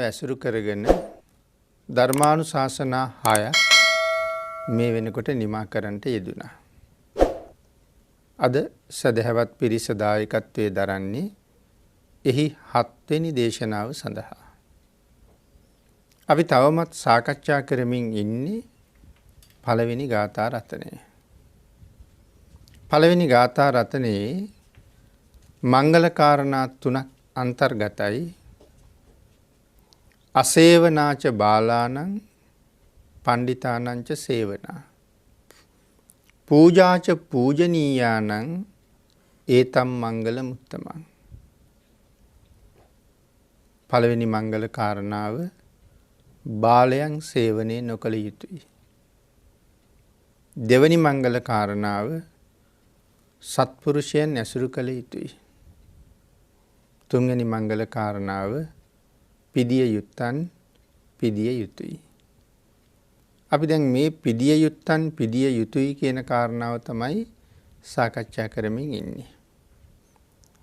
ඇසුරු කරගෙන ධර්මානුශාසනා 6ක් මේ වෙනකොට නිමා කරන්නට යෙදුණා. අද සදහවත් පිරිස දායකත්වයේ දරන්නේ එහි 7 වෙනි දේශනාව සඳහා. අපි තවමත් සාකච්ඡා කරමින් ඉන්නේ පළවෙනි ගාථා රතනය. පළවෙනි ගාථා රතනයේ මංගල කාරණා 3ක් අන්තර්ගතයි. අසේවනාච බාලානං පණ්ඩිතානංච සේවනා. පූජාච පූජනීයානං ඒතම් මංගල මුත්තමං. පළවෙනි මංගල කාරණාව බාලයන් සේවනයේ නොකළ යුතුයි. දෙවැනි මංගල කාරණාව සත්පුරුෂයන් ඇසුරු කළ යුතුයි. තුන්වෙනි මංගල කාරණාව පිදිය යුත්තන් පිදිය යුතුයි. අපි දැන් මේ පිදිය යුත්තන් පිදිය යුතුයි කියන කාරණාව තමයි සාකච්ඡා කරමින් ඉන්නේ.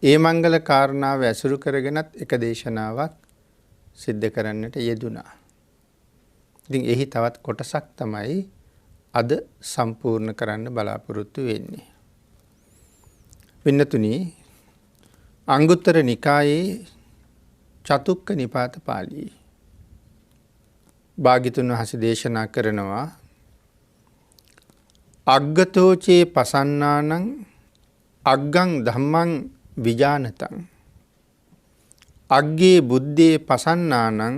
ඒ මංගල කාරණාව ඇසුරු කරගෙනත් එක දේශනාවක් සිද්ධ කරන්නට යෙදුණා. ඉතින් එහි තවත් කොටසක් තමයි අද සම්පූර්ණ කරන්න බලාපොරොත්තු වෙන්නේ. පින්නතුනි, අංගුත්තර නිකායේ චතුක්ක නිපාත පාළියේ භාග්‍යතුන් වහන්සේ දේශනා කරනවා අග්ගතෝචේ පසන්නානං අග්ගං ධම්මං විජානතං අග්ගේ බුද්දේ පසන්නානං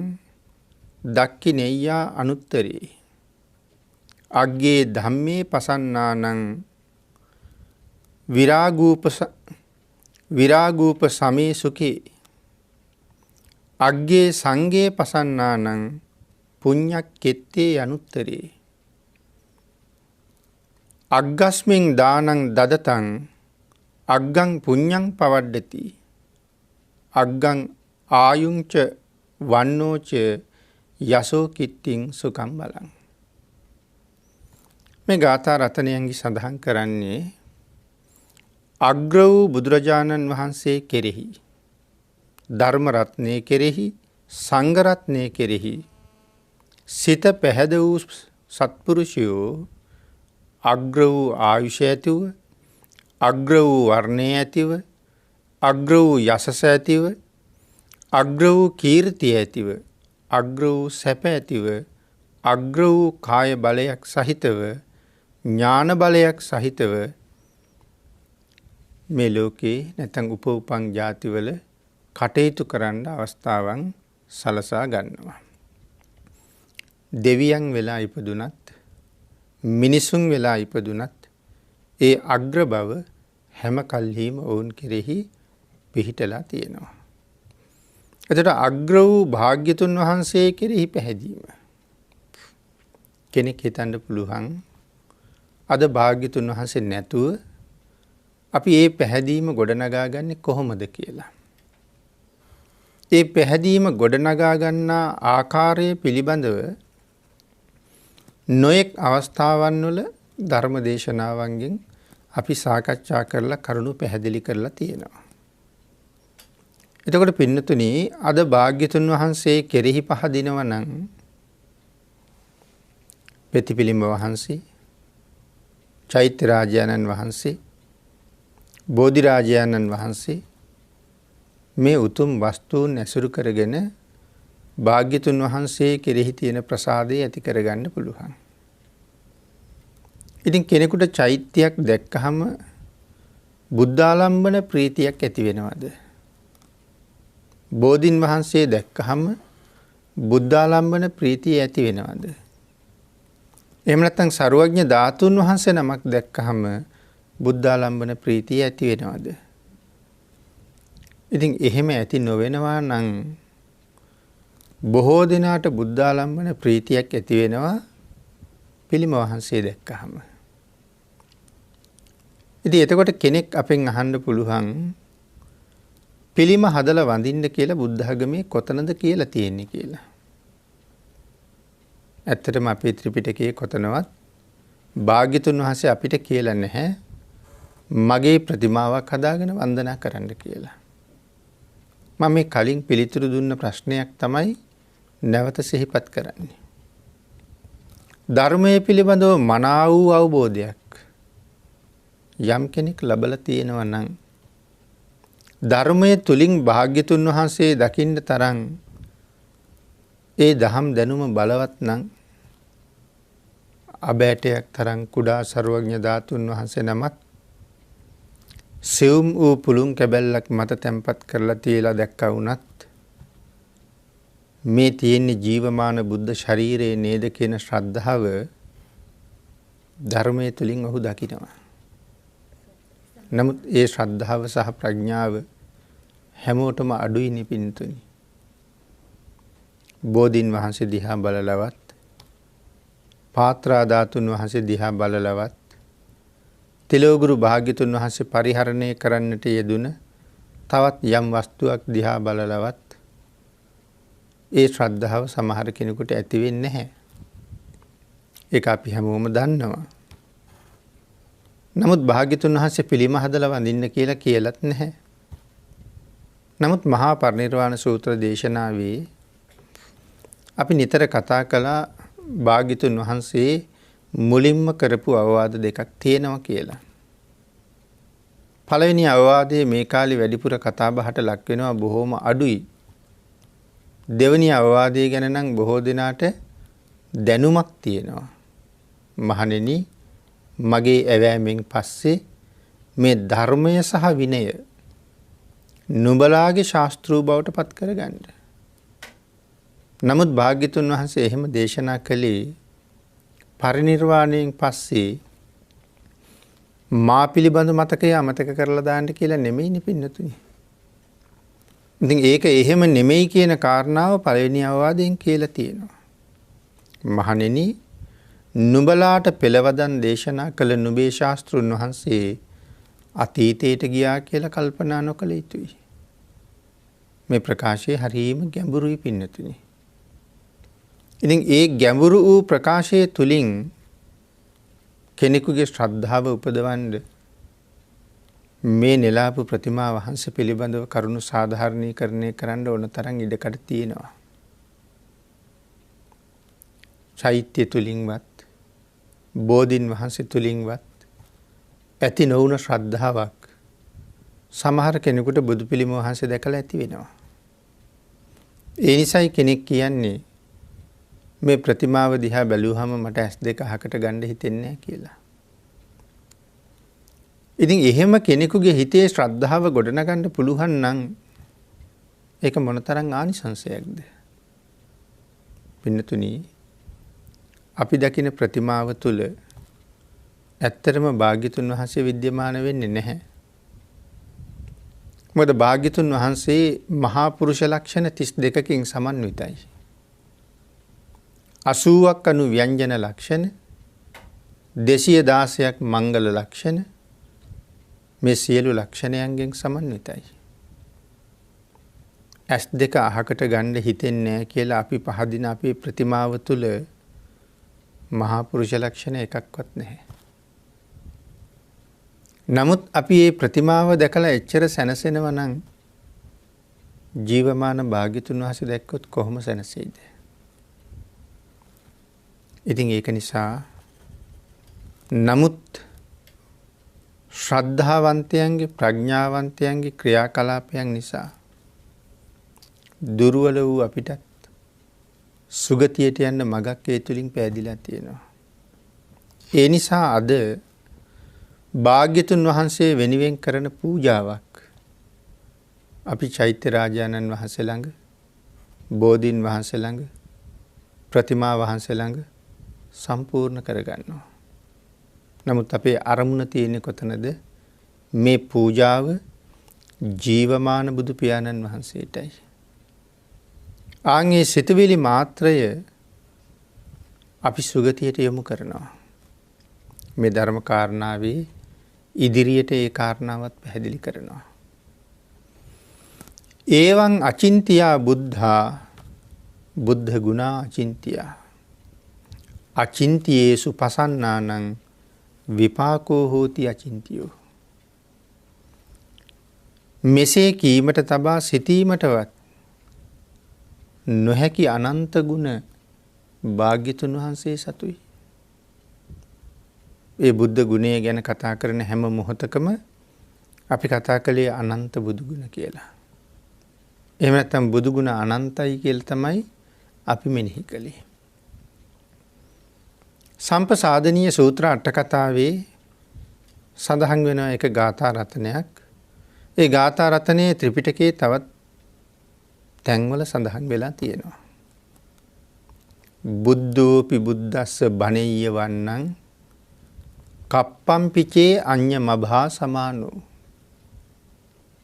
දක්ඛිනෙය්‍යා අනුත්තරේ අග්ගේ ධම්මේ පසන්නානං විරාගූප සමේ සුඛේ අග්ගේ සංඝේ පසන්නානං පුඤ්ඤක්කෙත්තේ අනුත්තරේ අග්ගස්මින් දානං දදතං අග්ගං පුඤ්ඤං පවඩ්ඩති අග්ගං ආයුංච වන්නෝච යසෝ කිත්තිං සුඛං බලං. මේ ගාථා රතනයන්හි සඳහන් කරන්නේ අග්‍ර වූ බුදුරජාණන් වහන්සේ කෙරෙහි, ධර්ම රත්නය කෙරෙහි, සංඝ රත්නය කෙරෙහි සිත පැහැද වූ සත්පුරුෂයෝ අග්‍ර වූ ආයුෂ ඇතිව, අග්‍ර වූ වර්ණය ඇතිව, අග්‍ර වූ යසස ඇතිව, අග්‍ර වූ කීර්තිය ඇතිව, අග්‍ර වූ සැප ඇතිව, අග්‍ර වූ කාය බලයක් සහිතව, ඥාන බලයක් සහිතව මේ ලෝකේ නැත්නම් උපන් ජාතිවල කටයුතු කරන්න අවස්ථාවන් සලසා ගන්නවා. දෙවියන් වෙලා ඉපදුනත්, මිනිසුන් වෙලා ඉපදුනත් ඒ අග්‍ර බව හැම කල්හිම ඔවුන් කෙරෙහි පිහිටලා තියෙනවා. එතකොට අග්‍ර වූ භාග්‍යතුන් වහන්සේ කෙරෙහි පැහැදීම. කෙනෙක් හිතන්න පුළුවන් අද භාග්‍යතුන් වහන්සේ නැතුව අපි මේ පැහැදීම ගොඩනගා ගන්නේ කොහොමද කියලා. ඒ පැහැදීම ගොඩනගා ගන්නා ආකාරය පිළිබඳව නොයෙක් අවස්ථාවන් වල ධර්ම දේශනාවන්ගෙන් අපි සාකච්ඡා කරලා කරුණු පැහැදිලි කරලා තියෙනවා. එතකොට පින්නතුනි, අද භාග්‍යතුන් වහන්සේ කෙරෙහි පහදිනවා නම් ප්‍රතිපිලිම වහන්සේ, චෛත්‍ය රාජානන් වහන්සේ, බෝධි රාජානන් වහන්සේ මේ උතුම් වස්තුන් ඇසුරු කරගෙන භාග්‍යතුන් වහන්සේ කෙරෙහි තියෙන ප්‍රසාදය ඇති කරගන්න පුළුවන්. ඉතින් කෙනෙකුට චෛත්‍යයක් දැක්කහම බුද්ධාලම්බන ප්‍රීතියක් ඇති වෙනවද? බෝධින් වහන්සේ දැක්කහම බුද්ධාලම්බන ප්‍රීතිය ඇති වෙනවද? එහෙම නැත්නම් සර්වඥ ධාතුන් වහන්සේ නමක් දැක්කහම බුද්ධාලම්බන ප්‍රීතිය ඇති වෙනවද? ඉතින් එහෙම ඇති නොවෙනවා නම් බොහෝ දිනාට බුද්ධාලම්බන ප්‍රීතියක් ඇති වෙනවා පිළිම වහන්සේ දැක්කහම. ඉතින් එතකොට කෙනෙක් අපෙන් අහන්න පුළුවන් පිළිම හදලා වඳින්න කියලා බුද්ධ ධර්මයේ කොතනද කියලා තියෙන්නේ කියලා. ඇත්තටම අපේ ත්‍රිපිටකයේ කොතනවත් භාග්‍යතුන් වහන්සේ අපිට කියලා නැහැ මගේ ප්‍රතිමාවක් හදාගෙන වන්දනා කරන්න කියලා. මම මේ කලින් පිළිතුරු දුන්න ප්‍රශ්නයක් තමයි නැවත සිහිපත් කරන්නේ. ධර්මයේ පිළිබඳව මනා වූ අවබෝධයක් යම් කෙනෙක් ලබලා තියෙනවා නම් ධර්මයේ තුලින් භාග්‍යතුන් වහන්සේ දකින්න තරම් ඒ දහම් දැනුම බලවත් නම් අබෑටයක් තරම් කුඩා සර්වඥ ධාතුන් වහන්සේ නමත් සෙවුම් වූ පුළුන් කැබැල්ලක් මත තැන්පත් කරලා තියලා දැක්කා වුණත් මේ තියෙන ජීවමාන බුද්ධ ශරීරයේ නේද කියන ශ්‍රද්ධාව ධර්මයේ තුලින් ඔහු දකිනවා. නමුත් ඒ ශ්‍රද්ධාව සහ ප්‍රඥාව හැමෝටම අඩුයි නිපින්තුනි. බෝධීන් වහන්සේ දිහා බලලවත් පාත්‍රා ධාතුන් වහන්සේ දිහා බලලවත් තිලෝගුරු භාග්‍යතුන් වහන්සේ පරිහරණය කරන්නට යෙදුන තවත් යම් වස්තුවක් දිහා බලලවත් ඒ ශ්‍රද්ධාව සමහර කෙනෙකුට ඇති වෙන්නේ නැහැ. ඒක අපි හැමෝම දන්නවා. නමුත් භාග්‍යතුන් වහන්සේ පිළිම හදලා වඳින්න කියලා කියලත් නැහැ. නමුත් මහා පරිනිර්වාණ සූත්‍ර දේශනාවේ අපි නිතර කතා කළා භාග්‍යතුන් වහන්සේ මුලින්ම කරපු අවවාද දෙකක් තියෙනවා කියලා. පළවෙනි අවවාදයේ මේ කාලේ වැඩිපුර කතා බහට ලක් වෙනවා බොහොම අඩුයි. දෙවෙනි අවවාදය ගැන නම් බොහෝ දෙනාට දැනුමක් තියෙනවා. මහණෙනි මගේ ඇවෑමෙන් පස්සේ මේ ධර්මය සහ විනය නුඹලාගේ ශාස්ත්‍රූ බවට පත් කරගන්න. නමුත් භාග්‍යතුන් වහන්සේ එහෙම දේශනා කළේ පරිනිර්වාණයෙන් පස්සේ මා පිළිබඳ මතකය අමතක කරලා දාන්න කියලා නෙමෙයිනේ පින්නතුනි. ඉතින් ඒක එහෙම නෙමෙයි කියන කාරණාව පළවෙනි අවවාදයෙන් කියලා තියෙනවා. මහණෙනි නුඹලාට පෙළවදන් දේශනා කළ නුඹේ ශාස්ත්‍රුන් වහන්සේ අතීතයට ගියා කියලා කල්පනා නොකළ යුතුයි. මේ ප්‍රකාශය හරියම ගැඹුරුයි පින්නතුනි. ඉතින් ඒ ගැඹුරු වූ ප්‍රකාශය තුලින් කෙනෙකුගේ ශ්‍රද්ධාව උපදවන්න මේ නෙලාපු ප්‍රතිමා වහන්සේ පිළිබඳව කරුණු සාධාරණීකරණය කරන්න ඕන තරම් ඉඩකඩ තියෙනවා. චෛත්‍ය තුලින්වත් බෝධීන් වහන්සේ තුලින්වත් ඇති නොවුන ශ්‍රද්ධාවක් සමහර කෙනෙකුට බුදු පිළිම වහන්සේ දැකලා ඇති වෙනවා. ඒ නිසායි කෙනෙක් කියන්නේ මේ ප්‍රතිමාව දිහා බැලුවහම මට S2 අහකට ගන්න හිතෙන්නේ නැහැ කියලා. ඉතින් එහෙම කෙනෙකුගේ හිතේ ශ්‍රද්ධාව ගොඩනගන්න පුළුවන් නම් ඒක මොනතරම් ආනිසංසයක්ද? පින්නතුනි අපි දකින ප්‍රතිමාව තුල ඇත්තටම භාග්‍යතුන් වහන්සේ විද්‍යමාන වෙන්නේ නැහැ. මොකද භාග්‍යතුන් වහන්සේ මහා පුරුෂ ලක්ෂණ 32කින් සමන්විතයි. 80ක් අනු ව්‍යංජන ලක්ෂණ 216ක් මංගල ලක්ෂණ මේ සියලු ලක්ෂණයන්ගෙන් සමන්විතයි. S2 අහකට ගන්න හිතෙන්නේ නැහැ කියලා අපි පහදින අපේ ප්‍රතිමාව තුල මහා පුරුෂ ලක්ෂණ එකක්වත් නැහැ. නමුත් අපි මේ ප්‍රතිමාව දැකලා එච්චර සැනසෙනවා නම් ජීවමාන භාග්‍යතුන් වහන්සේ දැක්කොත් කොහොම සැනසෙයිද? ඉතින් ඒක නිසා නමුත් ශ්‍රද්ධාවන්තයන්ගේ ප්‍රඥාවන්තයන්ගේ ක්‍රියාකලාපයන් නිසා දුර්වල වූ අපිටත් සුගතියට යන්න මගක් ඒ තුලින් පෑදිලා තියෙනවා. ඒ නිසා අද භාග්‍යතුන් වහන්සේ වෙනුවෙන් කරන පූජාවක් අපි චෛත්‍ය රාජානන් වහන්සේ ළඟ, බෝධීන් වහන්සේ ළඟ, ප්‍රතිමා වහන්සේ ළඟ සම්පූර්ණ කරගන්නවා. නමුත් අපේ අරමුණ තියෙන්නේ කොතනද? මේ පූජාව ජීවමාන බුදු පියාණන් වහන්සේටයි. ආන්ගේ සිතවිලි මාත්‍රය අපි සුගතියට යොමු කරනවා. මේ ධර්ම කාරණාවේ ඉදිරියට ඒ කාරණාවත් පැහැදිලි කරනවා. ඒවං අචින්තියා බුද්ධා බුද්ධ ගුණා අචින්තියා අචින්තියේසු පසන්නානං විපාකෝ හෝති අචින්තියෝ. මෙසේ කීමට තබා සිටීමටවත් නොහැකි අනන්ත ගුණ භාග්‍යතුන් වහන්සේ සතුයි. ඒ බුද්ධ ගුණය ගැන කතා කරන හැම මොහොතකම අපි කතා කළේ අනන්ත බුදු ගුණ කියලා. එහෙම නැත්නම් බුදු ගුණ අනන්තයි කියලා තමයි අපි මෙනෙහි කළේ. සම්පසාදනීය සූත්‍ර අට කතාවේ සඳහන් වෙන එක ගාථා රත්නයක්. ඒ ගාථා රත්නයේ ත්‍රිපිටකයේ තවත් තැන්වල සඳහන් වෙලා තියෙනවා. බුද්ධෝපි බුද්දස්ස බණෙය්‍ය වන්නං කප්පම් පිචේ අඤ්ඤ මභා සමානෝ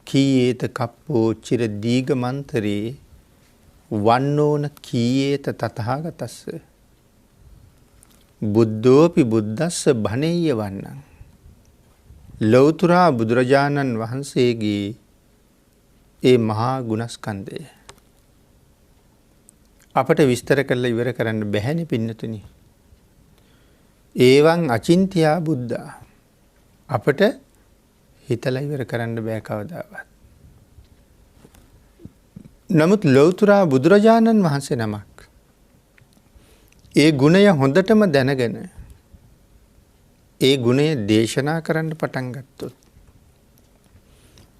කීයේත කප්පෝ චිර දීගමන්තරේ වන්නෝන කීයේත තථාගතස්ස බුද්ධෝපි බුද්දස්ස බණෙය්‍ය වන්නං ලෞතුරා බුදුරජාණන් වහන්සේගේ ඒ මහා ගුණස්කන්ධය අපට විස්තර කරලා ඉවර කරන්න බැහැනේ පින්නතුනි. ඒවං අචින්ත්‍යා බුද්ධා අපට හිතලා ඉවර කරන්න බෑ කවදාවත්. නමුත් ලෞතුරා බුදුරජාණන් වහන්සේ නමක් ඒ ගුණය හොඳටම දැනගෙන ඒ ගුණය දේශනා කරන්න පටන් ගත්තොත්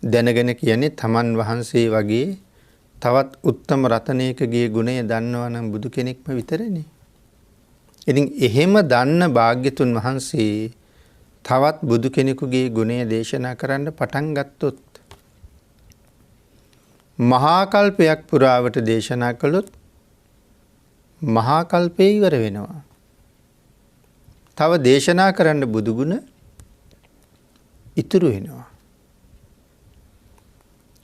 දැනගෙන කියන්නේ තමන් වහන්සේ වගේ තවත් උත්තම රතනයකගේ ගුණය දන්නවා නම් බුදු කෙනෙක්ම විතරනේ. ඉතින් එහෙම දන්න භාග්‍යතුන් වහන්සේ තවත් බුදු කෙනෙකුගේ ගුණය දේශනා කරන්න පටන් ගත්තොත් මහා කල්පයක් පුරාවට දේශනා කළොත් මහා කල්පේ ඉවර වෙනවා. තව දේශනා කරන්න බුදු ගුණ ඉතුරු වෙනවා.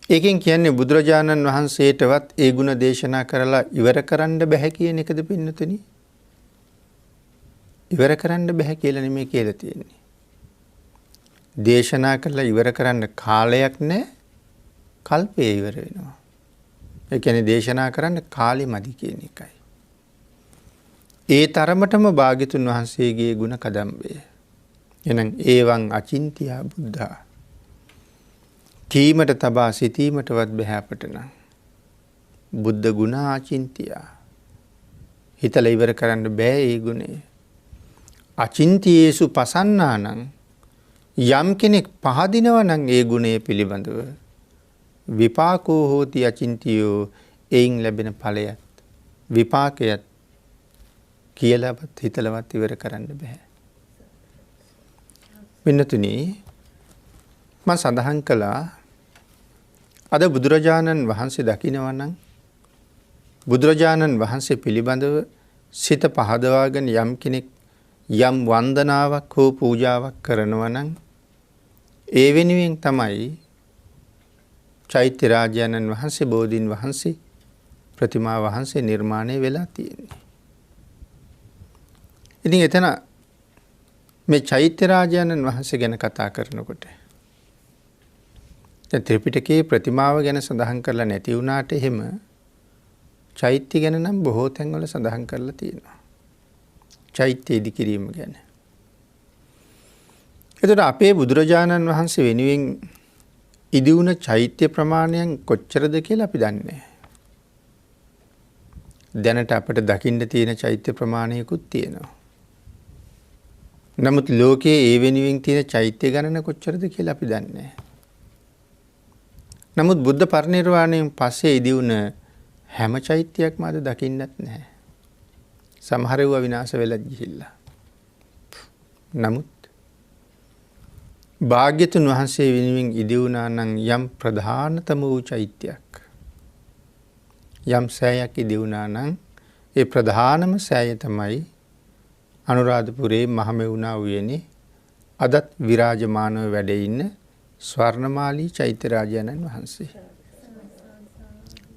ඒකෙන් කියන්නේ බුදුරජාණන් වහන්සේටවත් ඒ ගුණ දේශනා කරලා ඉවර කරන්න බැහැ කියන එකද පින්නතුනි? ඉවර කරන්න බැහැ කියලා නෙමෙයි කියලා තියෙන්නේ. දේශනා කරලා ඉවර කරන්න කාලයක් නැහැ. කල්පය ඉවර වෙනවා. ඒ කියන්නේ දේශනා කරන්න කාලෙ මදි කියන එකයි. ඒ තරමටම භාග්‍යතුන් වහන්සේගේ ගුණ කදම්බය. එහෙනම් ඒවං අචින්ත්‍යා බුද්ධා කීමට තබා සිටීමටවත් බැහැ අපට නම්. බුද්ධ ගුණ අචින්ත්‍යා. හිතලා ඉවර කරන්න බෑ ඒ ගුණය. අචින්තියේසු පසන්නානං යම් කෙනෙක් පහදිනවා නම් ඒ ගුණය පිළිබඳව විපාකෝ හෝති අචින්තියෝ එයින් ලැබෙන ඵලයත් විපාකයත් කියලාවත් හිතලවත් ඉවර කරන්න බෑ. පින්නතුනි මම සඳහන් කළා අද බුදුරජාණන් වහන්සේ දකිනවා නම් බුදුරජාණන් වහන්සේ පිළිබඳව සිත පහදවාගෙන යම් කෙනෙක් යම් වන්දනාවක් හෝ පූජාවක් කරනවා නම් ඒ වෙනුවෙන් තමයි චෛත්‍ය රාජානන් වහන්සේ බෝධීන් වහන්සේ ප්‍රතිමා වහන්සේ නිර්මාණය වෙලා තියෙන්නේ. ඉතින් එතන මේ චෛත්‍ය රාජානන් වහන්සේ ගැන කතා කරනකොට දැන් ත්‍රිපිටකයේ ප්‍රතිමාව ගැන සඳහන් කරලා නැති වුණාට එහෙම චෛත්‍ය ගැන නම් බොහෝ තැන්වල සඳහන් කරලා තියෙනවා. චෛත්‍ය ඉදිකිරීම ගැන. එතකොට අපේ බුදුරජාණන් වහන්සේ වෙනුවෙන් ඉදි වුණ චෛත්‍ය ප්‍රමාණයන් කොච්චරද කියලා අපි දන්නේ නැහැ. දැනට අපිට දකින්න තියෙන චෛත්‍ය ප්‍රමාණයකුත් තියෙනවා. නමුත් ලෝකයේ ඒ වෙනුවෙන් තියෙන චෛත්‍ය ගණන කොච්චරද කියලා අපි දන්නේ නැහැ. නමුත් බුද්ධ පරිනිර්වාණයෙන් පස්සේ ඉදි වුණ හැම චෛත්‍යයක්ම අද දකින්නත් නැහැ. සමහර ඒවා විනාශ වෙලා ගිහිල්ලා. නමුත් භාග්‍යතුන් වහන්සේ වෙනුවෙන් ඉදි වුණා නම් යම් ප්‍රධානතම වූ චෛත්‍යයක් යම් සෑයක් ඉදි වුණා නම් ඒ ප්‍රධානම සෑය තමයි අනුරාධපුරයේ මහමෙවුනා උයනේ අදත් විරාජමානව වැඩ ඉන්න ස්වර්ණමාලී චෛත්‍ය රාජානන් වහන්සේ.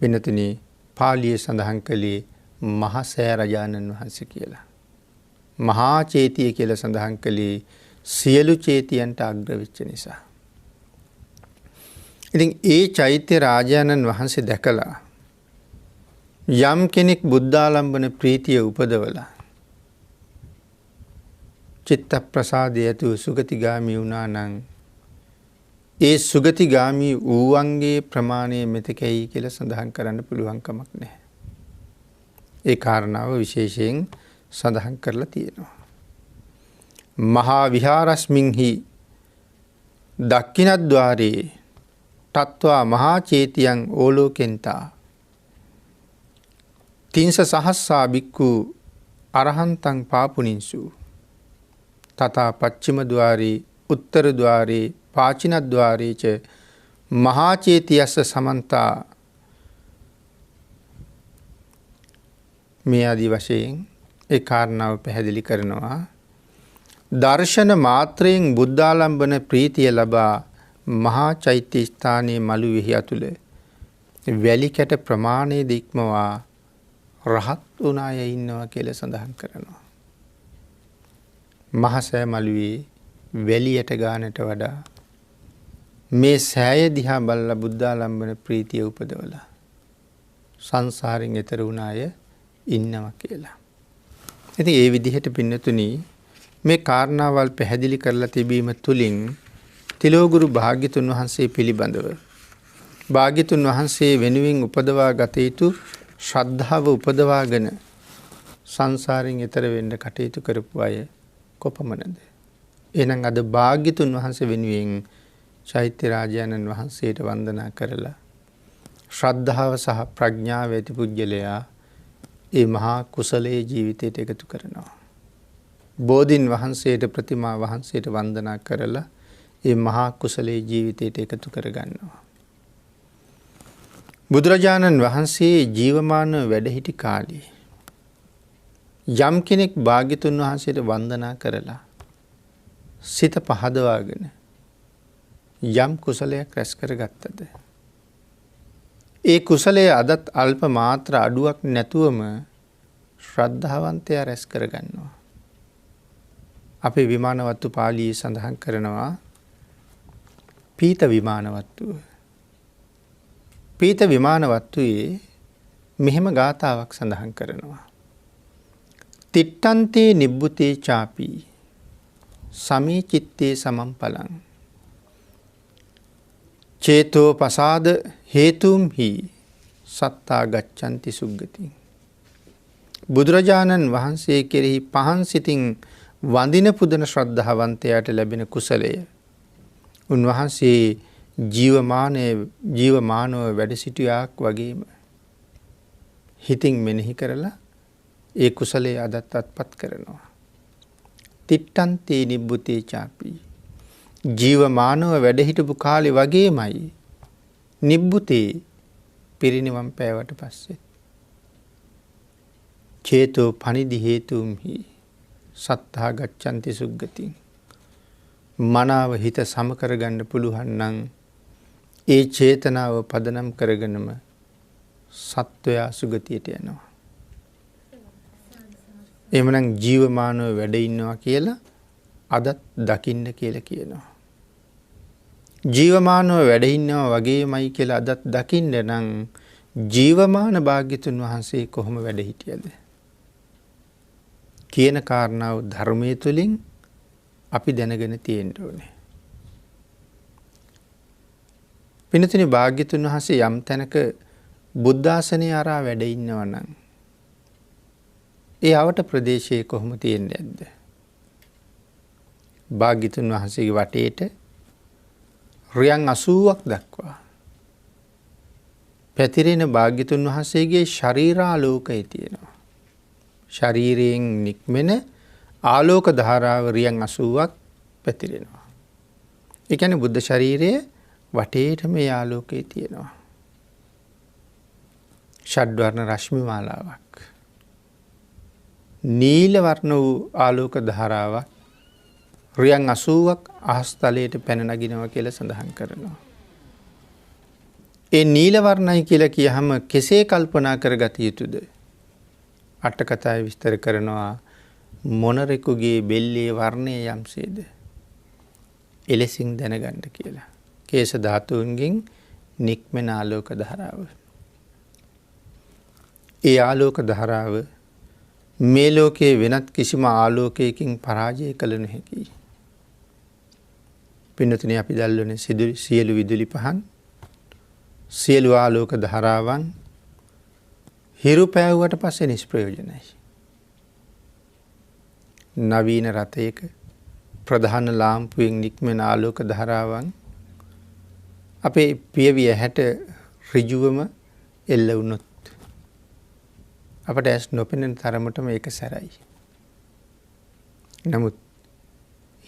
වෙනතුනි පාලියේ සඳහන් කළේ මහා සෑ රජානන් වහන්සේ කියලා. මහා චේතිය කියලා සඳහන් කළේ සියලු චේතියන්ට අග්‍ර වෙච්ච නිසා. ඉතින් ඒ චෛත්‍ය රාජානන් වහන්සේ දැකලා යම් කෙනෙක් බුද්ධාලම්බන ප්‍රීතිය උපදවලා චිත්ත ප්‍රසාදය ඇතු සුගතිගාමී වුණා නම් ඒ සුගතිගාමී වූවන්ගේ ප්‍රමාණය මෙතකයි කියලා සඳහන් කරන්න පුළුවන් කමක් නැහැ. ඒ කාරණාව විශේෂයෙන් සඳහන් කරලා තියෙනවා. මහා විහාරස්මින්හි දක්ඛිනද්්වාරේ තත්වා මහා චේතියං ඕලෝකෙන්තා තිංස සහස්සා බික්කු අරහන්තං පාපුනින්සු තථා පච්චිම ద్వාරේ උත්තර ద్వාරේ පාචින ద్వාරේ ච මහා චේතියස්ස සමන්තා මේ ආදි වශයෙන් ඒ කාරණාව පැහැදිලි කරනවා. දර්ශන මාත්‍රයෙන් බුද්ධාලම්බන ප්‍රීතිය ලබා මහා චෛත්‍ය ස්ථානයේ මළුවේහි අතුල වැලි කැට ප්‍රමාණය දික්මවා රහත් වුණ අය ඉන්නවා කියලා සඳහන් කරනවා. මහසෑ මළුවේ වැලියට ගානට වඩා මේ සෑය දිහා බලලා බුද්ධාලම්බන ප්‍රීතිය උපදවලා සංසාරයෙන් එතර වුණ අය ඉන්නවා කියලා. ඉතින් ඒ විදිහට පින්නතුනි මේ කාරණාවල් පැහැදිලි කරලා තිබීම තුළින් තිලෝගුරු භාග්‍යතුන් වහන්සේ පිළිබඳව භාග්‍යතුන් වහන්සේ වෙනුවෙන් උපදවා ගත යුතු ශ්‍රද්ධාව උපදවාගෙන සංසාරයෙන් එතර වෙන්න කටයුතු කරපු අය කොපමණද? එහෙනම් අද භාග්‍යතුන් වහන්සේ වෙනුවෙන් චෛත්‍ය රාජානන් වහන්සේට වන්දනා කරලා ශ්‍රද්ධාව සහ ප්‍රඥාව ඇති පුජ්‍යලයා ඒ මහා කුසලයේ ජීවිතයට එකතු කරනවා. බෝධින් වහන්සේට ප්‍රතිමා වහන්සේට වන්දනා කරලා ඒ මහා කුසලයේ ජීවිතයට එකතු කරගන්නවා. බුදුරජාණන් වහන්සේ ජීවමාන වැඩ සිටි කාලේ යම් කෙනෙක් භාග්‍යතුන් වහන්සේට වන්දනා කරලා සිත පහදවාගෙන යම් කුසලයක් රැස් කරගත්තද ඒ කුසලයේ අදත් අල්ප මාත්‍ර අඩුවක් නැතුවම ශ්‍රද්ධාවන්තයා රැස් කරගන්නවා. අපේ විමානවත්තු පාළියේ සඳහන් කරනවා පීත විමානවත්තුව. පීත විමානවත්තුවේ මෙහෙම ගාථාවක් සඳහන් කරනවා. තිට්ඨන්තේ නිබ්බුතේ චාපි සමී චිත්තේ සමම්පලං චේතෝ පසාද හේතුම්හි සත්තා ගච්ඡanti සුග්ගති. බුදුරජාණන් වහන්සේ කෙරෙහි පහන් සිතින් වඳින පුදන ශ්‍රද්ධාවන්තයාට ලැබෙන කුසලය උන්වහන්සේ ජීවමානව වැඩ සිටියාක් වගේම හිතින් මෙනෙහි කරලා ඒ කුසලයේ අදත් අත්පත් කරනවා. තිට්ඨන්තේ නිබ්බුතේ චාපි ජීවමානව වැඩ හිටපු කාලේ වගේමයි නිබ්බුතේ පිරිනිවන් පෑවට පස්සේ චේතෝ පනිදි හේතුම්හි සත්තා ගච්ඡanti සුග්ගති. මනාව හිත සම කරගන්න පුළුවන් නම් ඒ චේතනාව පදනම් කරගෙනම සත්වයා සුගතියට යනවා. එhmenan ජීවමානව වැඩ ඉන්නවා කියලා අදත් දකින්න කියලා කියනවා. ජීවමානව වැඩ ඉන්නවා වගේමයි කියලා අදත් දකින්න නම් ජීවමාන භාග්‍යතුන් වහන්සේ කොහොම වැඩ හිටියද කියන කාරණාව ධර්මයේ තුලින් අපි දැනගෙන තියෙන්න ඕනේ. පින්තුනි භාග්‍යතුන් වහන්සේ යම් තැනක බුද්ධාසනයේ ආරා වැඩ ඉන්නවා නම් ඒ අවට ප්‍රදේශයේ කොහොම තියෙන්නේ නැද්ද? භාග්‍යතුන් වහන්සේගේ වටේට රියන් 80ක් දක්වා පැතිරෙන භාග්‍යතුන් වහන්සේගේ ශරීරාලෝකය තියෙනවා. ශරීරයෙන් නික්මෙන ආලෝක ධාරාව රියන් 80ක් පැතිරෙනවා. ඒ කියන්නේ බුද්ධ ශරීරයේ වටේට මේ ආලෝකය තියෙනවා. ෂඩ්වර්ණ රශ්මි මාලාවක්. නීල වර්ණ වූ ආලෝක ධාරාවක් රියන් 80ක් අහස් තලයට පැන නගිනවා කියලා සඳහන් කරනවා. ඒ නීල වර්ණයි කියලා කියහම කෙසේ කල්පනා කරගත යුතුද? අට කතාවේ විස්තර කරනවා මොනරෙකුගේ බෙල්ලේ වර්ණය යම්සේද එලෙසින් දැනගන්න කියලා. කේශ ධාතුන්ගෙන් නික්මෙන ආලෝක ධාරාව. ඒ ආලෝක ධාරාව මේ ලෝකයේ වෙනත් කිසිම ආලෝකයකින් පරාජය කළ නොහැකි. පින්නතුනි අපි දැල්වනේ සියලු විදුලි පහන් සියලු ආලෝක ධාරාවන් හිරු පෑවුවට පස්සේ නිෂ්ප්‍රයෝජනයි. නවීන රථයක ප්‍රධාන ලාම්පුවෙන් නික්මෙන ආලෝක ධාරාවන් අපේ පියවි ඇහැට ඍජුවම එල්ල වුණොත් අපට ඇස් නොපෙනෙන තරමටම ඒක සැරයි. නමුත්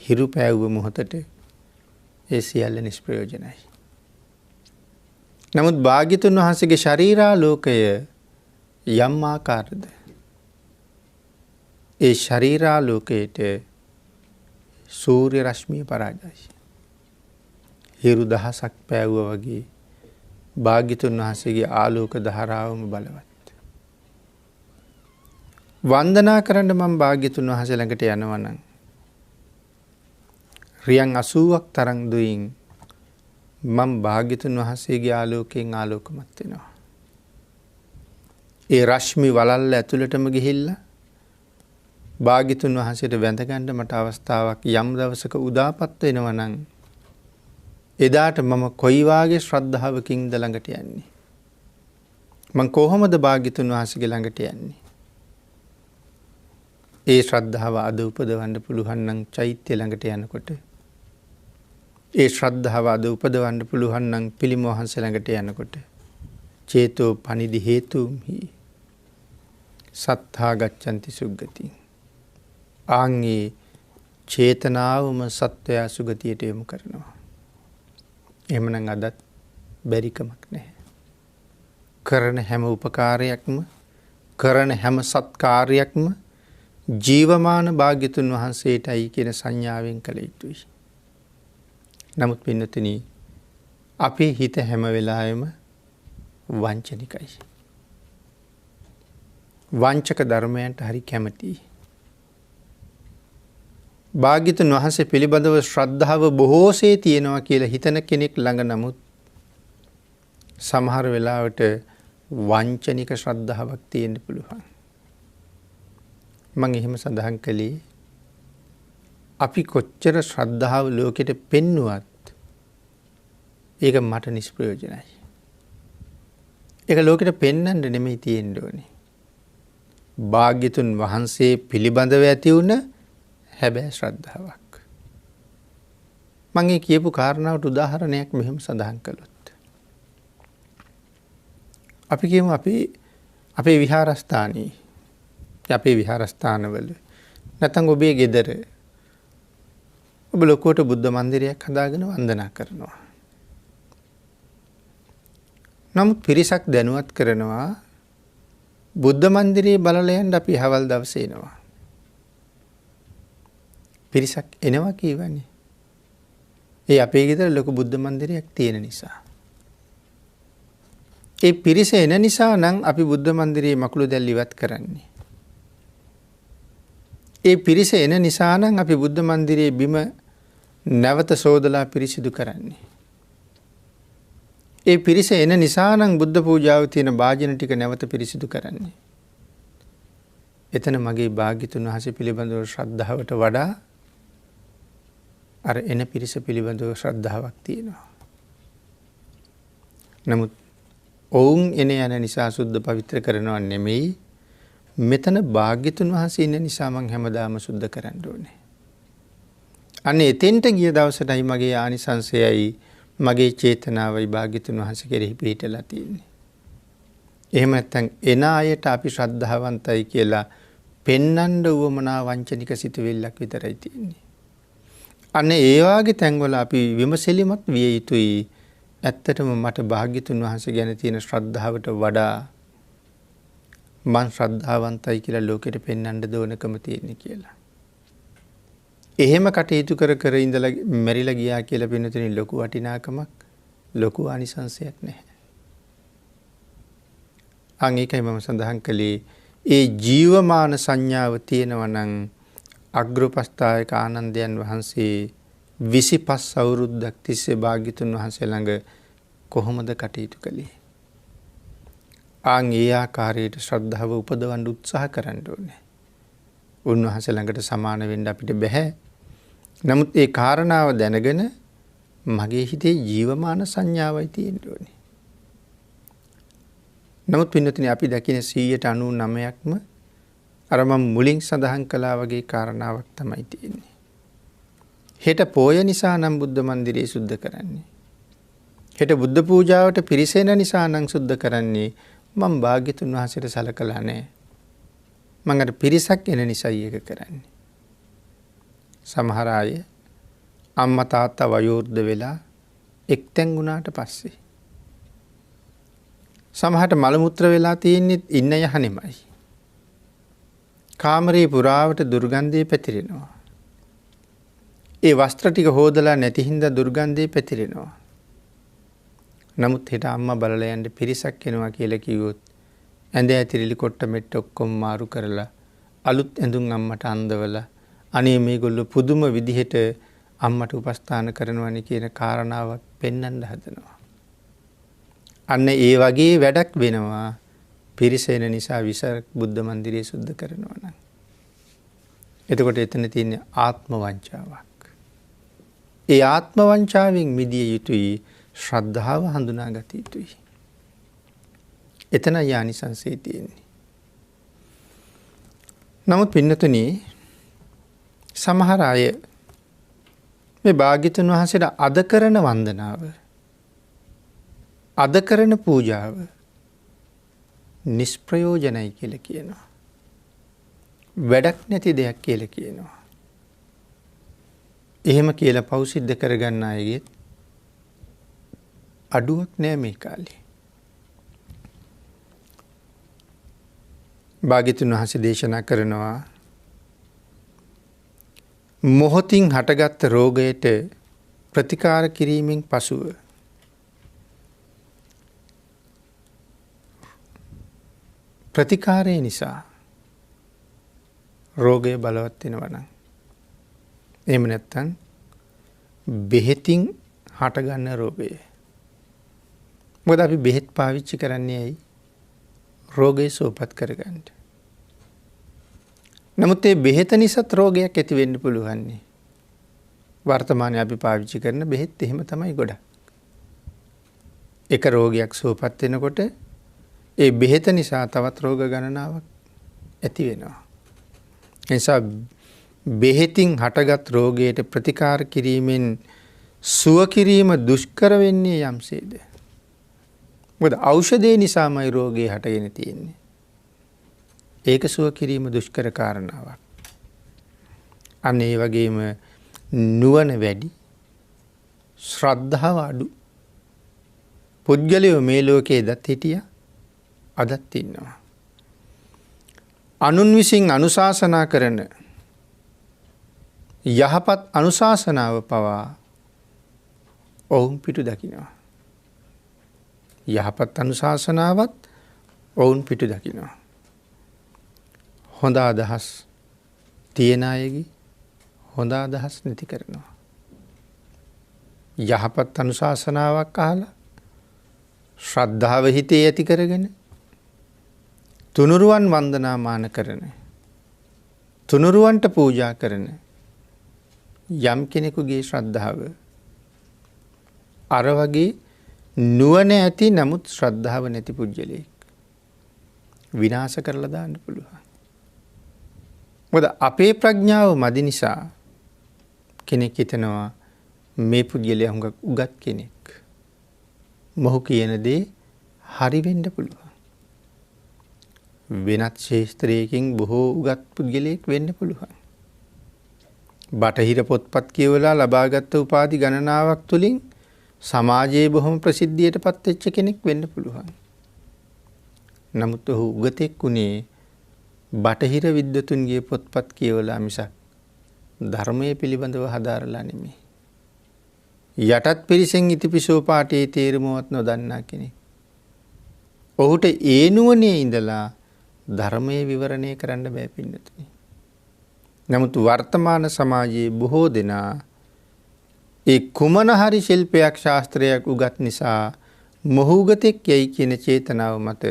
හිරු පෑවුව මොහොතට ඒ සියල්ල නිෂ්ප්‍රයෝජනයි. නමුත් භාග්‍යතුන් වහන්සේගේ ශරීරාලෝකය යම් ආකාරද ඒ ශරීරාලෝකයට සූර්ය රශ්මිය පරාජයි. හිරු දහසක් පෑවුවා වගේ භාග්‍යතුන් වහන්සේගේ ආලෝක ධාරාවම බලවත්. වන්දනා කරන්න මම භාග්‍යතුන් වහන්සේ ළඟට යනවා නම් රියන් 80ක් තරම් දුයින් මම භාග්‍යතුන් වහන්සේගේ ආලෝකයෙන් ආලෝකමත් වෙනවා. ඒ රශ්මි වලල්ල ඇතුළටම ගිහිල්ලා භාග්‍යතුන් වහන්සේට වැඳ ගන්න මට අවස්ථාවක් යම් දවසක උදාපත් වෙනවා නම් එදාට මම කොයි වාගේ ශ්‍රද්ධාවකින්ද ළඟට යන්නේ? මං කොහොමද භාග්‍යතුන් වහන්සේගේ ළඟට යන්නේ? ඒ ශ්‍රද්ධාව අද උපදවන්න පුළුවන් නම් චෛත්‍ය ළඟට යනකොට, ඒ ශ්‍රද්ධාව අද උපදවන්න පුළුවන් නම් පිළිම වහන්සේ ළඟට යනකොට, චේතෝ පනිදි හේතුම්හි සත්තා ගච්ඡanti සුග්ගති. ආන්ගේ චේතනාවම සත්වයා සුගතියට යොමු කරනවා. එහෙමනම් අදත් බැරිකමක් නැහැ. කරන හැම උපකාරයක්ම, කරන හැම සත්කාරයක්ම ජීවමාන භාග්‍යතුන් වහන්සේටයි කියන සංඥාවෙන් කළ යුතුයි. නමුත් පින්නතුනි, අපේ හිත හැම වෙලාවෙම වංචනිකයි. වංචක ධර්මයන්ට හරි කැමතියි. භාග්‍යතුන් වහන්සේ පිළිබඳව ශ්‍රද්ධාව බොහෝසේ තියෙනවා කියලා හිතන කෙනෙක් ළඟ නමුත් සමහර වෙලාවට වංචනික ශ්‍රද්ධාවක් තියෙන්න පුළුවන්. මම එහෙම සඳහන් කළේ අපි කොච්චර ශ්‍රද්ධාව ලෝකෙට පෙන්නුවත් ඒක මට නිෂ්ප්‍රයෝජනයි. ඒක ලෝකෙට පෙන්වන්න නෙමෙයි තියෙන්න ඕනේ. භාග්‍යතුන් වහන්සේ පිළිබඳව ඇති වුණ හැබැයි ශ්‍රද්ධාවක්. මම ඒ කියපු කාරණාවට උදාහරණයක් මෙහෙම සඳහන් කළොත්. අපි කියමු අපේ විහාරස්ථානයේ, අපේ විහාරස්ථානවල නැත්නම් ඔබේ ගෙදර ඔබ ලොකුවට බුද්ධ මන්දිරයක් හදාගෙන වන්දනා කරනවා. නමුත් පිරිසක් දැනුවත් කරනවා බුද්ධ මන්දිරේ බලලා යන්න අපි හවල් දවසේ එනවා. පිරිසක් එනවා කියවනේ. ඒ අපේ ගෙදර ලොකු බුද්ධ මන්දිරයක් තියෙන නිසා. ඒ පිරිස එන නිසා නම් අපි බුද්ධ මන්දිරේ මකුළු දැල් ඉවත් කරන්නේ. ඒ පිරිස එන නිසා නම් අපි බුද්ධ මන්දිරේ බිම නැවත සෝදලා පිරිසිදු කරන්නේ. ඒ පිරිස එන නිසා නම් බුද්ධ පූජාව තියෙන වාජන ටික නැවත පිරිසිදු කරන්නේ. එතන මගේ භාග්‍යතුන් වහන්සේ පිළිබඳව ශ්‍රද්ධාවට වඩා අර එන පිරිස පිළිබඳව ශ්‍රද්ධාවක් තියෙනවා. නමුත් ඔවුන් එන යන නිසා සුද්ධ පවිත්‍ර කරනව නෙමෙයි. මෙතන භාග්‍යතුන් වහන්සේ ඉන්න නිසා මං හැමදාම සුද්ධ කරන්න ඕනේ. අනේ එතෙන්ට ගිය දවසටයි මගේ ආනිසංසයයි මගේ චේතනාවයි භාග්‍යතුන් වහන්සේ කෙරෙහි පිහිටලා තියෙන්නේ. එහෙම නැත්නම් එන අයට අපි ශ්‍රද්ධාවන්තයි කියලා පෙන්වන්න උවමනා වංචනික සිතුවිල්ලක් විතරයි තියෙන්නේ. අනේ ඒ වාගේ තැන්වල අපි විමසෙලිමත් විය යුතුයි. ඇත්තටම මට භාග්‍යතුන් වහන්සේ ගැන තියෙන ශ්‍රද්ධාවට වඩා මං ශ්‍රද්ධාවන්තයි කියලා ලෝකෙට පෙන්වන්න දෝනකම තියෙන්නේ කියලා. එහෙම කටයුතු කර ඉඳලා මැරිලා ගියා කියලා පින්නතුනි ලොකු වටිනාකමක්, ලොකු ආනිසංසයක් නැහැ. අන් ඒකයි මම සඳහන් කළේ ඒ ජීවමාන සංඥාව තියෙනවා නම් අග්‍රපස්ථායක ආනන්දයන් වහන්සේ 25 අවුරුද්දක් තිස්සේ භාග්‍යතුන් වහන්සේ ළඟ කොහොමද කටයුතු කළේ? ආන් ඒ ආකාරයට ශ්‍රද්ධාව උපදවන්න උත්සාහ කරන්න ඕනේ. උන්වහන්සේ ළඟට සමාන වෙන්න අපිට බෑ. නමුත් ඒ කාරණාව දැනගෙන මගේ හිතේ ජීවමාන සංඥාවයි තියෙන්න ඕනේ. නමුත් පින්නතුනි අපි දකින 99%ක්ම අර මම මුලින් සඳහන් කළා වගේ කාරණාවක් තමයි තියෙන්නේ. හෙට පෝය නිසා නම් බුද්ධ මන්දිරය සුද්ධ කරන්නේ. හෙට බුද්ධ පූජාවට පිරිසෙන නිසා නම් සුද්ධ කරන්නේ. මම භාග්‍යතුන් වහන්සේට සලකලා නැහැ. මම අර පිරිසක් එන නිසායි ඒක කරන්නේ. සමහර අය අම්මා තාත්තා වයෝවෘද්ධ වෙලා එක්තැන් වුණාට පස්සේ සමහරට මල මුත්‍ර වෙලා තියෙන්නේ ඉන්න යහනෙමයි. කාමරේ පුරාවට දුර්ගන්ධය පැතිරෙනවා. ඒ වස්ත්‍ර ටික හොදලා නැති හින්දා දුර්ගන්ධය පැතිරෙනවා. නමුත් හෙට අම්මා බලලා යන්න පිරිසක් එනවා කියලා කිව්වොත් ඇඳ ඇතිරිලි කොට්ට මෙට්ට ඔක්කොම මාරු කරලා අලුත් ඇඳුම් අම්මට අඳවලා අනේ මේගොල්ලෝ පුදුම විදිහට අම්මට උපස්ථාන කරනවනේ කියන කාරණාව පෙන්වන්න හදනවා. අන්න ඒ වගේ වැඩක් වෙනවා පිරිස එන නිසා විසරක් බුද්ධ මන්දිරය සුද්ධ කරනවා නම්. එතකොට එතන තියෙන ආත්ම වංචාවක්. ඒ ආත්ම වංචාවෙන් මිදිය යුතුයි. ශ්‍රද්ධාව හඳුනාගත යුතුයි. එතන යානිසංසය තියෙන්නේ. නමුත් පින්නතුනි සමහර අය මේ භාග්‍යතුන් වහන්සේට අද කරන වන්දනාව අද කරන පූජාව නිෂ්ප්‍රයෝජනයි කියලා කියනවා. වැඩක් නැති දෙයක් කියලා කියනවා. එහෙම කියලා පව් සිද්ධ කරගන්න අයගෙත් අඩුවක් නෑ මේ කාලේ. භාග්‍යතුන් වහන්සේ දේශනා කරනවා මොහොතින් හටගත් රෝගයට ප්‍රතිකාර කිරීමෙන් පසුව ප්‍රතිකාරය නිසා රෝගය බලවත් වෙනවා නම් එහෙම නැත්නම් බෙහෙතින් හටගන්න රෝගය. මොකද අපි බෙහෙත් පාවිච්චි කරන්නේ ඇයි? රෝගය සුවපත් කරගන්න. නමුත් ඒ බෙහෙත නිසාත් රෝගයක් ඇති වෙන්න පුළුවන්. වර්තමානයේ අපි පාවිච්චි කරන බෙහෙත් එහෙම තමයි ගොඩක්. එක රෝගයක් සුවපත් වෙනකොට ඒ බෙහෙත නිසා තවත් රෝග ගණනාවක් ඇති වෙනවා. ඒ නිසා බෙහෙතින් හටගත් රෝගයට ප්‍රතිකාර කිරීමෙන් සුව කිරීම දුෂ්කර වෙන්නේ යම්සේද? මොකද ඖෂධය නිසාමයි රෝගේ හටගෙන තියෙන්නේ. ඒක සුව කිරීම දුෂ්කර කාරණාවක්. අන්න ඒ වගේම නුවණ වැඩි, ශ්‍රද්ධාව අඩු පුද්ගලයෝ මේ ලෝකේ දත් හිටියා අදත් ඉන්නවා. අනුන් විසින් අනුශාසනා කරන යහපත් අනුශාසනාව පවා ඔවුන් පිටු දකිනවා. යහපත් අනුශාසනාවත් ඔවුන් පිටු දකිනවා. හොඳ අදහස් තියෙන අයගේ හොඳ අදහස් නැති කරනවා. යහපත් අනුශාසනාවක් අහලා ශ්‍රද්ධාව හිතේ ඇති කරගෙන තුනුරුවන් වන්දනාමාන කරන තුනුරුවන්ට පූජා කරන යම් කෙනෙකුගේ ශ්‍රද්ධාව අර වගේ නුවණ ඇති නමුත් ශ්‍රද්ධාව නැති පුජ්‍යලෙක් විනාශ කරලා දාන්න පුළුවන්. මොකද අපේ ප්‍රඥාව මදි නිසා කෙනෙක් හිතනවා මේ පුජ්‍යලයා හුඟක් උගත් කෙනෙක්. මොහු කියන දේ හරි වෙන්න පුළුවන්. වෙනත් ශාස්ත්‍රයකින් බොහෝ උගත් පුද්ගලයෙක් වෙන්න පුළුවන්. බටහිර පොත්පත් කියවලා ලබාගත් උපාධි ගණනාවක් තුලින් සමාජයේ බොහොම ප්‍රසිද්ධියට පත් වෙච්ච කෙනෙක් වෙන්න පුළුවන්. නමුත් ඔහු උගතෙක් උනේ බටහිර විද්වතුන්ගේ පොත්පත් කියවලා මිසක් ධර්මයේ පිළිබඳව හදාරලා නෙමෙයි. යටත් පිරිසෙන් ඉතිපිසෝ පාඨයේ තේරුමවත් නොදන්නා කෙනෙක්. ඔහුට ඒ නුවණේ ඉඳලා ධර්මයේ විවරණය කරන්න බෑ පින්නතුනි. නමුත් වර්තමාන සමාජයේ බොහෝ දෙනා ඒ කුමන හරි ශිල්පයක් ශාස්ත්‍රයක් උගත් නිසා මොහුගතෙක් යයි කියන චේතනාව මත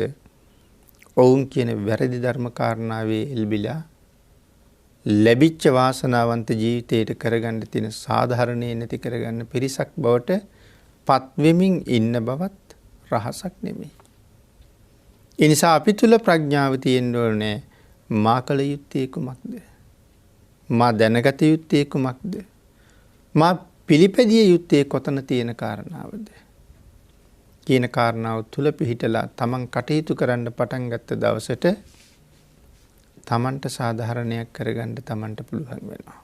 ඔවුන් කියන වැරදි ධර්ම කාරණාවේ එල්බිලා ලැබිච්ච වාසනාවන්ත ජීවිතයට කරගන්න තියෙන සාධාරණේ නැති කරගන්න පිරිසක් බවට පත් වෙමින් ඉන්න බවත් රහසක් නෙමෙයි. ඒ නිසා අපි තුල ප්‍රඥාව තියෙන්න ඕනේ. මා කල යුත්තේ කුමක්ද? මා දැනගත යුත්තේ කුමක්ද? මා පිළිපැදිය යුත්තේ කොතන තියෙන කාරණාවද? කියන කාරණාව තුල පිහිටලා තමන් කටයුතු කරන්න පටන් ගත්ත දවසට තමන්ට සාධාරණයක් කරගන්න තමන්ට පුළුවන් වෙනවා.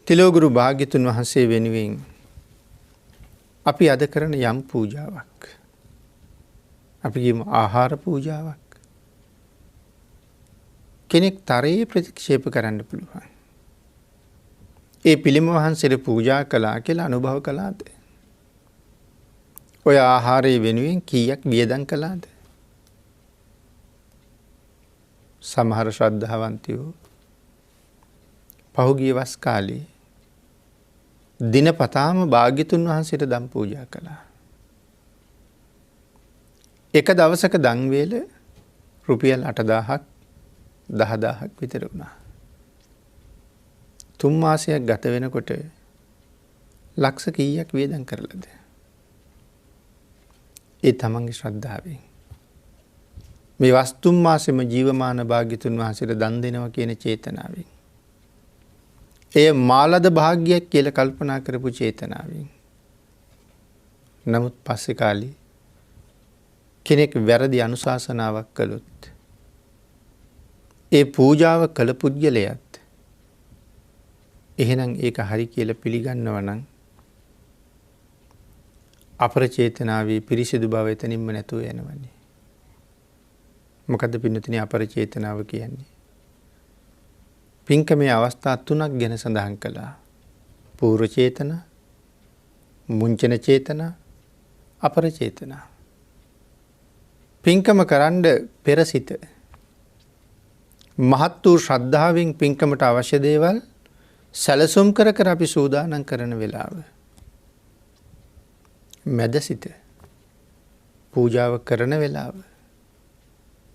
තිලෝගුරු භාග්‍යතුන් වහන්සේ වෙනුවෙන් අපි අද කරන යම් පූජාවක්. අපි කියමු ආහාර පූජාවක්. කෙනෙක් තරයේ ප්‍රතික්ෂේප කරන්න පුළුවන්. ඒ පිළිම වහන්සේට පූජා කළා කියලා අනුභව කළාද? ඔය ආහාරය වෙනුවෙන් කීයක් වියදම් කළාද? සමහර ශ්‍රද්ධාවන්තයෝ පහුගිය වස් කාලේ දිනපතාම භාග්‍යතුන් වහන්සේට දම් පූජා කළා. එක දවසක දන් වේල රුපියල් 8000ක් 10000ක් විතර වුණා. 3 මාසයක් ගත වෙනකොට ලක්ෂ කීයක් වියදම් කරලාද? ඒ තමන්ගේ ශ්‍රද්ධාවෙන්. මේ වස්තුම් මාසෙම ජීවමාන භාග්‍යතුන් වහන්සේට දන් දෙනවා කියන චේතනාවෙන්. එය මාලද භාග්‍යයක් කියලා කල්පනා කරපු චේතනාවෙන්. නමුත් පස්සේ කාලේ කෙනෙක් වැරදි අනුශාසනාවක් කළොත් ඒ පූජාව කළ පුද්ගලයාත් එහෙනම් ඒක හරි කියලා පිළිගන්නවා නම් අපරචේතනාවේ පිරිසිදු බව එතනින්ම නැතුව යනවනේ. මොකද්ද පින්නතුනි අපරචේතනාව කියන්නේ? පින්කමේ අවස්ථා 3ක් ගැන සඳහන් කළා. පූර්ව චේතන, මුංචන චේතන, අපරචේතන. පින්කම කරන්න පෙරසිත මහත් වූ ශ්‍රද්ධාවෙන් පින්කමට අවශ්‍ය දේවල් සැලසුම් කර කර අපි සූදානම් කරන වෙලාව. මැදසිත පූජාව කරන වෙලාව.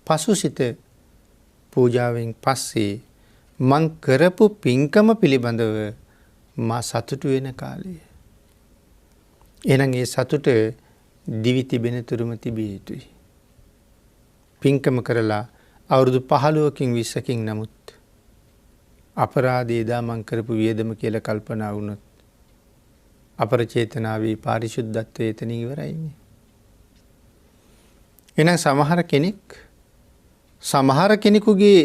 පසුසිත පූජාවෙන් පස්සේ මං කරපු පින්කම පිළිබඳව මා සතුටු වෙන කාලය. එහෙනම් ඒ සතුට දිවි තිබෙන තුරුම තිබිය යුතුයි. පින්කම කරලා අවුරුදු 15කින් 20කින් නමුත් අපරාධය දා මං කරපු වියදම කියලා කල්පනා වුණොත් අපරචේතනාවේ පාරිශුද්ධත්වය එතන ඉවරයිනේ. එහෙනම් සමහර කෙනෙකුගේ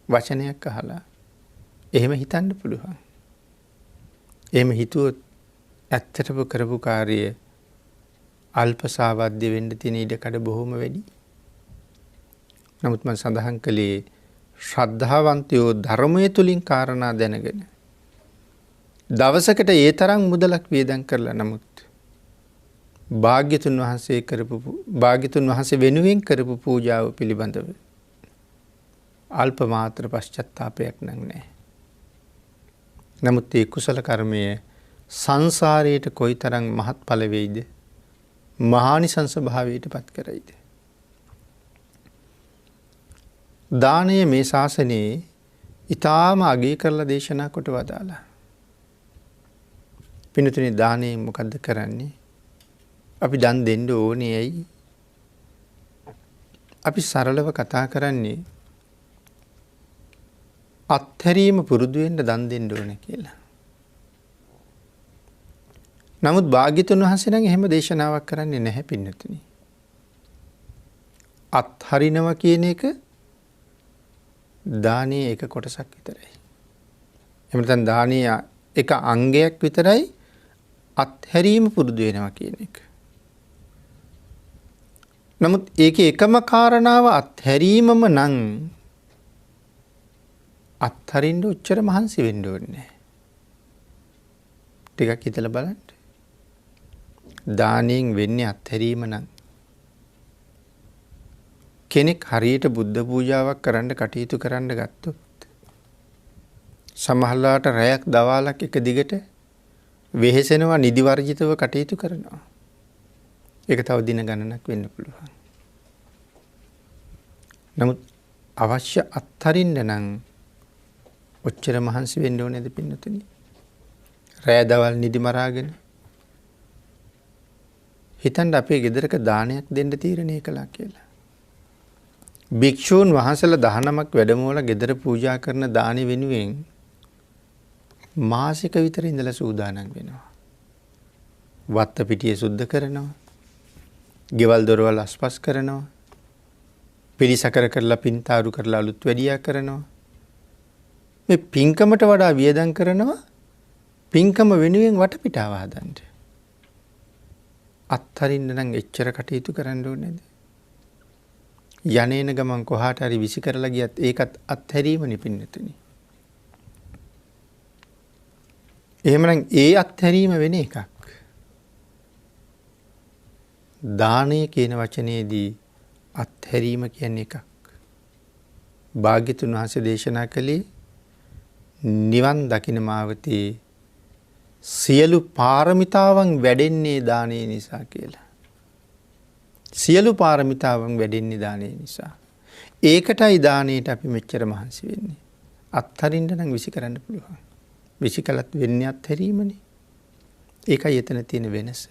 වචනයක් අහලා එහෙම හිතන්න පුළුවන්. එහෙම හිතුවොත් ඇත්තටම කරපු කාර්යය අල්පසාවද්‍ය වෙන්න තියෙන ඉඩකඩ බොහොම වැඩි. නමුත් මම සඳහන් කළේ ශ්‍රද්ධාවන්තයෝ ධර්මයේ තුලින් කාරණා දැනගෙන දවසකට ඒ තරම් මුදලක් වියදම් කරලා නමුත් භාග්‍යතුන් වහන්සේ වෙනුවෙන් කරපු පූජාව පිළිබඳව අල්ප මාත්‍ර පශ්චත්තාපයක් නැහැ. නමුත් ඒ කුසල කර්මය සංසාරයට කොයිතරම් මහත්ඵල වේද? මහානිසංස භාවයට පත් කරයිද? දානය මේ ශාසනයේ ඊටාම අගය කරලා දේශනා කොට වදාලා. පින්තුනි දානයෙන් මොකද්ද කරන්නේ? අපි දන් දෙන්න ඕනේ ඇයි? අපි සරලව කතා කරන්නේ අත්හැරීම පුරුදු වෙන්න දන් දෙන්න ඕනේ කියලා. නමුත් භාග්‍යතුන් වහන්සේ නම් එහෙම දේශනාවක් කරන්නේ නැහැ පින්නතුනි. අත්හරිනවා කියන එක දානයේ එක කොටසක් විතරයි. එහෙම නැත්නම් දානයේ එක අංගයක් විතරයි අත්හැරීම පුරුදු වෙනවා කියන එක. නමුත් ඒකේ එකම කාරණාව අත්හැරීමම නම් අත්හරින්න උච්චර මහන්සි වෙන්න ඕනේ නැහැ. ටිකක් හිතලා බලන්න. දානයෙන් වෙන්නේ අත්හැරීම නම් කෙනෙක් හරියට බුද්ධ පූජාවක් කරන්න කටයුතු කරන්න ගත්තොත් සමහරලාට රැයක් දවාලක් එක දිගට වෙහෙසෙනවා නිදි වර්ජිතව කටයුතු කරනවා. ඒක තව දින ගණනක් වෙන්න පුළුවන්. නමුත් අවශ්‍ය අත්හරින්න නම් ඔච්චර මහන්සි වෙන්න ඕනේද පින්නතුනි? රැය දවල් නිදි මරාගෙන හිතන්න අපේ ගෙදරක දානයක් දෙන්න තීරණය කළා කියලා. භික්ෂූන් වහන්සේලා 19ක් වැඩමවලා ගෙදර පූජා කරන දානි වෙනුවෙන් මාසික විතර ඉඳලා සූදානම් වෙනවා. වත්ත පිටිය සුද්ධ කරනවා. ගෙවල් දොරවල් අස්පස් කරනවා. පිළිසකර කරලා පින්තාරු කරලා අලුත් වැඩියා කරනවා. මේ පින්කමට වඩා වියදම් කරනවා පින්කම වෙනුවෙන් වටපිටාව හදන්න. අත්හරින්න නම් එච්චර කටයුතු කරන්න ඕනේද? යන්නේන ගමන් කොහාට හරි විසි කරලා ගියත් ඒකත් අත්හැරීමනේ පින්නතුනි. එහෙමනම් ඒ අත්හැරීම වෙන එකක්. දානය කියන වචනේදී අත්හැරීම කියන්නේ එකක්. භාග්‍යතුන් වහන්සේ දේශනා කළේ නිවන් දකින මාවතේ සියලු පාරමිතාවන් වැඩෙන්නේ දානය නිසා කියලා. සියලු පාරමිතාවන් වැඩෙන්නේ දානය නිසා. ඒකටයි දානයට අපි මෙච්චර මහන්සි වෙන්නේ. අත්හරින්න නම් විසි කරන්න පුළුවන්. විසි කළත් වෙන්නේ අත්හැරීමනේ. ඒකයි එතන තියෙන වෙනස.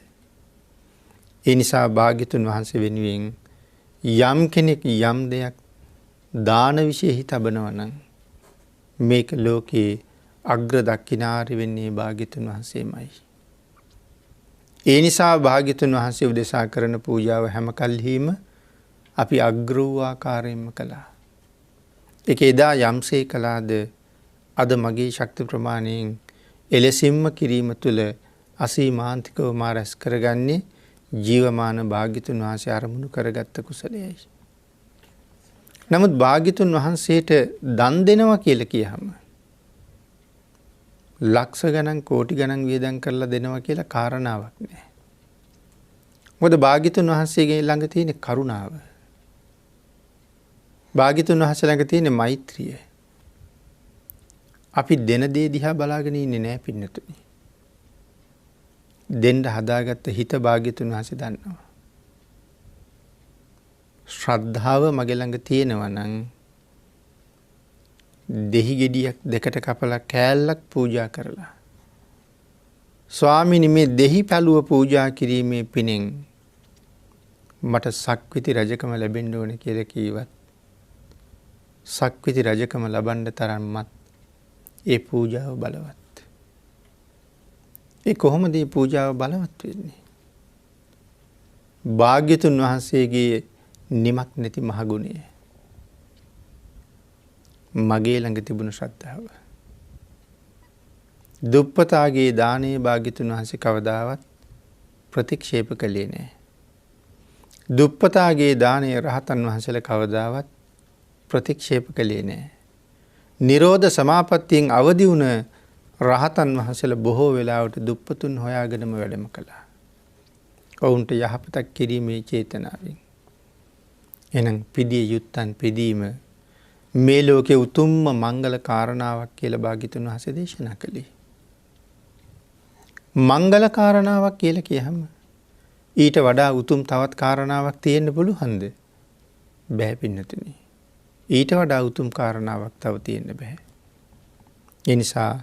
ඒ නිසා භාග්‍යතුන් වහන්සේ වෙනුවෙන් යම් කෙනෙක් යම් දෙයක් දාන විශේෂයි තබනවා නම් මේක ලෝකේ අග්‍ර දක්ෂිනාරි වෙන්නේ භාග්‍යතුන් වහන්සේමයි. ඒ නිසා භාග්‍යතුන් වහන්සේ උදෙසා කරන පූජාව හැම කල්හිම අපි අග්‍ර වූ ආකාරයෙන්ම කළා. ඒක එදා යම්සේ කළාද අද මගේ ශක්ති ප්‍රමාණයෙන් එලෙසින්ම කිරීම තුළ අසීමාන්තිකව මා රැස් කරගන්නේ ජීවමාන භාග්‍යතුන් වහන්සේ අරමුණු කරගත්ත කුසලයයි. නමුත් භාග්‍යතුන් වහන්සේට දන් දෙනවා කියලා කියහම ලක්ෂ ගණන් කෝටි ගණන් වියදම් කරලා දෙනවා කියලා කාරණාවක් නෑ. මොකද භාග්‍යතුන් වහන්සේගේ ළඟ තියෙන කරුණාව. භාග්‍යතුන් වහන්සේ ළඟ තියෙන මෛත්‍රිය. අපි දෙන දේ දිහා බලාගෙන ඉන්නේ නෑ පින්නතුනි. දෙන්න හදාගත්ත හිත භාග්‍යතුන් වහන්සේ දන්නවා. ශ්‍රද්ධාව මගේ ළඟ තියෙනවා නම් දෙහි ගෙඩියක් දෙකට කපලා කෑල්ලක් පූජා කරලා ස්වාමීනි මේ දෙහි පැලුව පූජා කිරීමේ පිණින් මට සක්විති රජකම ලැබෙන්න ඕනේ කියලා කීවත් සක්විති රජකම ලබන්න තරම්මත් ඒ පූජාව බලවත්. ඒ කොහොමද මේ පූජාව බලවත් වෙන්නේ? භාග්‍යතුන් වහන්සේගේ නිමක් නැති මහ ගුණය. මගේ ළඟ තිබුණු ශ්‍රද්ධාව. දුප්පතාගේ දානේ භාග්‍යතුන් වහන්සේ කවදාවත් ප්‍රතික්ෂේප කළේ නැහැ. දුප්පතාගේ දානේ රහතන් වහන්සේලා කවදාවත් ප්‍රතික්ෂේප කළේ නැහැ. නිරෝධ සමාපත්තියෙන් අවදි වුණ රහතන් වහන්සේලා බොහෝ වෙලාවට දුප්පතුන් හොයාගෙනම වැඩම කළා. ඔවුන්ට යහපතක් කිරීමේ චේතනාවෙන්. එහෙනම් පිළිය යුත්තන් පිදීම මේ ලෝකේ උතුම්ම මංගල කාරණාවක් කියලා භාග්‍යතුන් වහන්සේ දේශනා කළේ. මංගල කාරණාවක් කියලා කියහම ඊට වඩා උතුම් තවත් කාරණාවක් තියෙන්න පුළුවන්ද? බෑ පින්නතුනි. ඊට වඩා උතුම් කාරණාවක් තව තියෙන්න බෑ. ඒ නිසා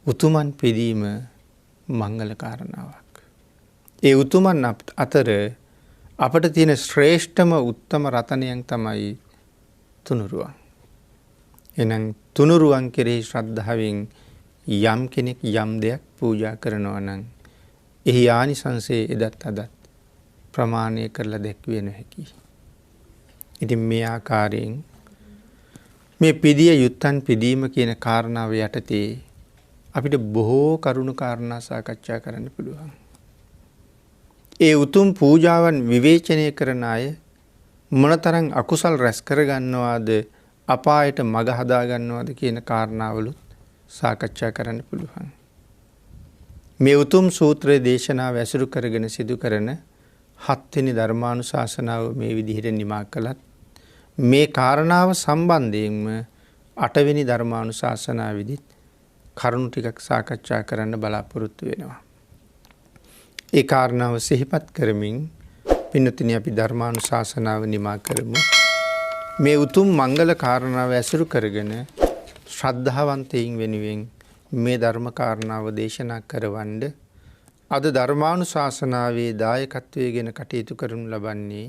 උතුමන් පිදීම මංගල කාරණාවක්. ඒ උතුමන් අතර අපට තියෙන ශ්‍රේෂ්ඨම උත්තම රතනයන් තමයි තුනුරුවන්. එහෙනම් තුනුරුවන් කෙරෙහි ශ්‍රද්ධාවෙන් යම් කෙනෙක් යම් දෙයක් පූජා කරනවා නම් එහි ආනිසංසය එදත් අදත් ප්‍රමාණය කරලා දැක්විය නොහැකි. ඉතින් මේ ආකාරයෙන් මේ පිදිය යුත්තන් පිදීම කියන කාරණාව යටතේ අපිට බොහෝ කරුණු කාරණා සාකච්ඡා කරන්න පුළුවන්. ඒ උතුම් පූජාවන් විවේචනය කරන අය මොනතරම් අකුසල් රැස් කරගන්නවාද අපායට මඟ හදාගන්නවාද කියන කාරණාවලුත් සාකච්ඡා කරන්න පුළුවන්. මේ උතුම් සූත්‍රයේ දේශනාව ඇසුරු කරගෙන සිදු කරන 7 වෙනි ධර්මානුශාසනාව මේ විදිහට නිමා කළත් මේ කාරණාව සම්බන්ධයෙන්ම 8 වෙනි ධර්මානුශාසනාවෙදිත් කරුණු ටිකක් සාකච්ඡා කරන්න බලාපොරොත්තු වෙනවා. ඒ කාරණාව සිහිපත් කරමින් පින්නතුනි අපි ධර්මානුශාසනාව නිමා කරමු. මේ උතුම් මංගල කාරණාව ඇසුරු කරගෙන ශ්‍රද්ධාවන්තයින් වෙනුවෙන් මේ ධර්ම කාරණාව දේශනා කරවන්න අද ධර්මානුශාසනාවේ දායකත්වය ගෙන කටයුතු කරනු ලබන්නේ